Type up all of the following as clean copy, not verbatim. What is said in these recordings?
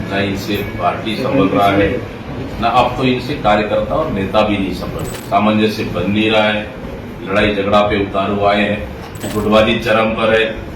न इनसे पार्टी संभल रहा है, न अब तो इनसे कार्यकर्ता और नेता भी नहीं संभल रहे। सामंजस्य बन नहीं रहा है, लड़ाई झगड़ा पे उतारू आए हैं, गुटबाजी चरम पर है।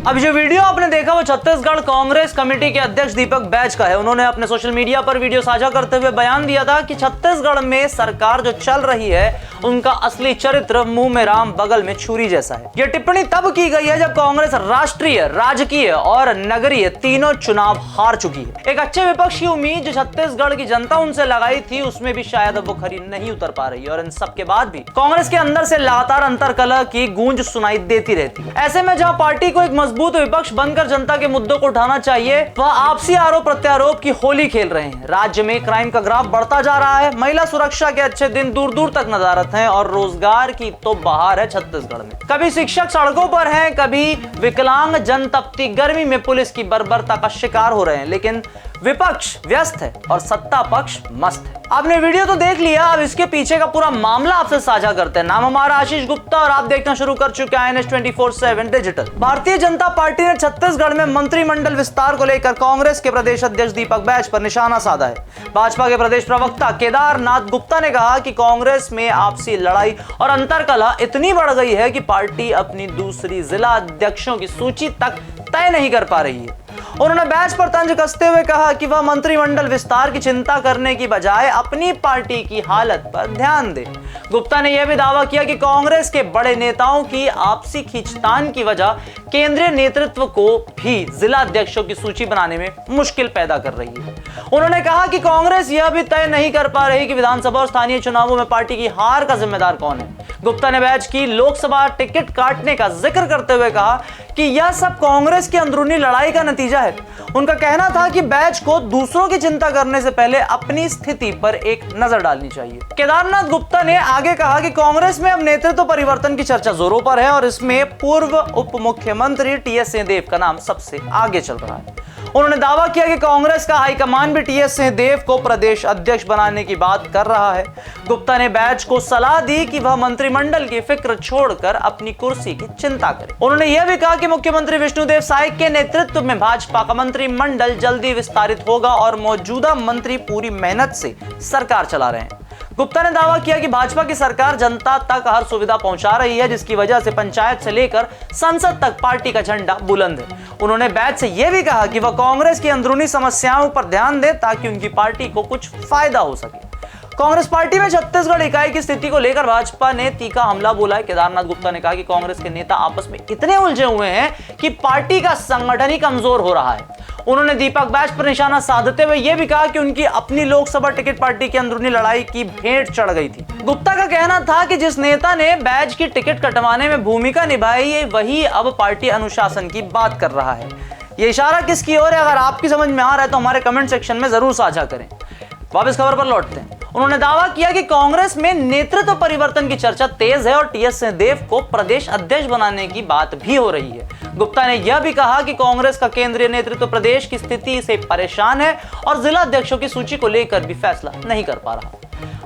अब जो वीडियो आपने देखा वो छत्तीसगढ़ कांग्रेस कमेटी के अध्यक्ष दीपक बैज का है। उन्होंने अपने सोशल मीडिया पर वीडियो साझा करते हुए बयान दिया था कि छत्तीसगढ़ में सरकार जो चल रही है उनका असली चरित्र मुंह में राम बगल में छुरी जैसा है। यह टिप्पणी तब की गई है जब कांग्रेस राष्ट्रीय, राजकीय और नगरीय तीनों चुनाव हार चुकी है। एक अच्छे विपक्ष की उम्मीद जो छत्तीसगढ़ की जनता उनसे लगाई थी उसमें भी शायद अब वो खरी नहीं उतर पा रही है, और इन सब के बाद भी कांग्रेस के अंदर से लगातार अंतर्कलह की गूंज सुनाई देती रहती है। ऐसे में जहां पार्टी को एक मजबूत विपक्ष बनकर जनता के मुद्दों को उठाना चाहिए, वह आपसी आरोप प्रत्यारोप की होली खेल रहे हैं। राज्य में क्राइम का ग्राफ बढ़ता जा रहा है, महिला सुरक्षा के अच्छे दिन दूर दूर तक नदारत हैं और रोजगार की तो बहार है छत्तीसगढ़ में। कभी शिक्षक सड़कों पर हैं, कभी विकलांग जन तपती गर्मी में पुलिस की बर्बरता का शिकार हो रहे हैं, लेकिन विपक्ष व्यस्त है और सत्ता पक्ष मस्त है। आपने वीडियो तो देख लिया, अब इसके पीछे का पूरा मामला आपसे साझा करते हैं। नाम हमारा आशीष गुप्ता और आप देखना शुरू कर चुके हैं NH 24/7 digital. Bharatiya Janata party ने छत्तीसगढ़ में मंत्रिमंडल विस्तार को लेकर कांग्रेस के प्रदेश अध्यक्ष दीपक बैज पर निशाना साधा है। भाजपा के प्रदेश प्रवक्ता केदारनाथ गुप्ता ने कहा कि कांग्रेस में आपसी लड़ाई और अंतर्कलह इतनी बढ़ गई है कि पार्टी अपनी दूसरी जिला अध्यक्षों की सूची तक तय नहीं कर पा रही है। उन्होंने बैच पर तंज कसते हुए कहा कि वह मंत्रिमंडल विस्तार की चिंता करने की बजाय अपनी पार्टी की हालत पर ध्यान दे। गुप्ता ने यह भी दावा किया कि कांग्रेस के बड़े नेताओं की आपसी खींचतान की वजह केंद्रीय नेतृत्व को भी जिला अध्यक्षों की सूची बनाने में मुश्किल पैदा कर रही है। उन्होंने कहा कि कांग्रेस यह भी तय नहीं कर पा रही कि विधानसभा और स्थानीय चुनावों में पार्टी की हार का जिम्मेदार कौन है। गुप्ता ने बैच की लोकसभा टिकट काटने का जिक्र करते हुए कहा कि यह सब कांग्रेस की अंदरूनी लड़ाई का नतीजा है। उनका कहना था कि बैच को दूसरों की चिंता करने से पहले अपनी स्थिति पर एक नजर डालनी चाहिए। केदारनाथ गुप्ता ने आगे कहा कि कांग्रेस में अब नेतृत्व परिवर्तन की चर्चा जोरों पर है और इसमें पूर्व उप मुख्यमंत्री TS सिंहदेव का नाम सबसे आगे चल रहा है। उन्होंने दावा किया कि कांग्रेस का हाईकमान भी TS सिंहदेव को प्रदेश अध्यक्ष बनाने की बात कर रहा है। गुप्ता ने बैच को सलाह दी कि वह मंत्रिमंडल की फिक्र छोड़कर अपनी कुर्सी की चिंता करे। उन्होंने यह भी कहा कि मुख्यमंत्री विष्णुदेव साय के नेतृत्व में भाजपा का मंत्रिमंडल जल्दी विस्तारित होगा और मौजूदा मंत्री पूरी मेहनत से सरकार चला रहे हैं। गुप्ता ने दावा किया कि भाजपा की सरकार जनता तक हर सुविधा पहुंचा रही है, जिसकी वजह से पंचायत से लेकर संसद तक पार्टी का झंडा बुलंद है। उन्होंने बैच से यह भी कहा कि वह कांग्रेस की अंदरूनी समस्याओं पर ध्यान दे ताकि उनकी पार्टी को कुछ फायदा हो सके। कांग्रेस पार्टी में छत्तीसगढ़ इकाई की स्थिति को लेकर भाजपा ने तीखा हमला बोला है। केदारनाथ गुप्ता ने कहा कि कांग्रेस के नेता आपस में इतने उलझे हुए हैं कि पार्टी का संगठन ही कमजोर हो रहा है। उन्होंने दीपक बैच पर निशाना साधते हुए यह भी कहा कि उनकी अपनी लोकसभा टिकट पार्टी की अंदरूनी लड़ाई की भेंट चढ़ गई थी। गुप्ता का कहना था कि जिस नेता ने बैच की टिकट कटवाने में भूमिका निभाई वही अब पार्टी अनुशासन की बात कर रहा है। यह इशारा किसकी ओर है, अगर आपकी समझ में आ रहा है तो हमारे कमेंट सेक्शन में जरूर साझा करें। वापस खबर पर लौटते हैं। उन्होंने दावा किया कि कांग्रेस में नेतृत्व परिवर्तन की चर्चा तेज है और TS सिंहदेव को प्रदेश अध्यक्ष बनाने की बात भी हो रही है। गुप्ता ने यह भी कहा कि कांग्रेस का केंद्रीय नेतृत्व प्रदेश की स्थिति से परेशान है और जिला अध्यक्षों की सूची को लेकर भी फैसला नहीं कर पा रहा।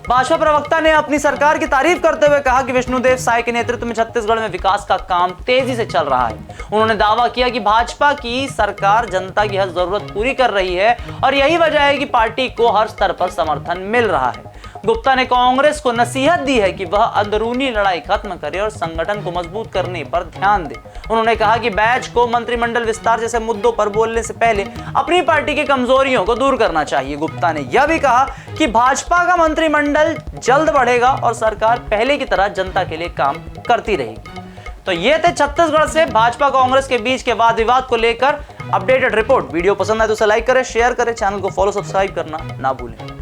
भाजपा प्रवक्ता ने अपनी सरकार की तारीफ करते हुए कहा कि विष्णुदेव साय के नेतृत्व में छत्तीसगढ़ में विकास का काम तेजी से चल रहा है। उन्होंने दावा किया कि भाजपा की सरकार जनता की हर जरूरत पूरी कर रही है और यही वजह है कि पार्टी को हर स्तर पर समर्थन मिल रहा है। गुप्ता ने कांग्रेस को नसीहत दी है कि वह अंदरूनी लड़ाई खत्म करे और संगठन को मजबूत करने पर ध्यान दे। उन्होंने कहा कि बैच को मंत्रिमंडल विस्तार जैसे मुद्दों पर बोलने से पहले अपनी पार्टी की कमजोरियों को दूर करना चाहिए। गुप्ता ने यह भी कहा कि भाजपा का मंत्रिमंडल जल्द बढ़ेगा और सरकार पहले की तरह जनता के लिए काम करती रहेगी। तो ये थे छत्तीसगढ़ से भाजपा कांग्रेस के बीच के वाद विवाद को लेकर अपडेटेड रिपोर्ट। वीडियो पसंद आए तो उसे लाइक करें, शेयर करें, चैनल को फॉलो सब्सक्राइब करना ना भूलें।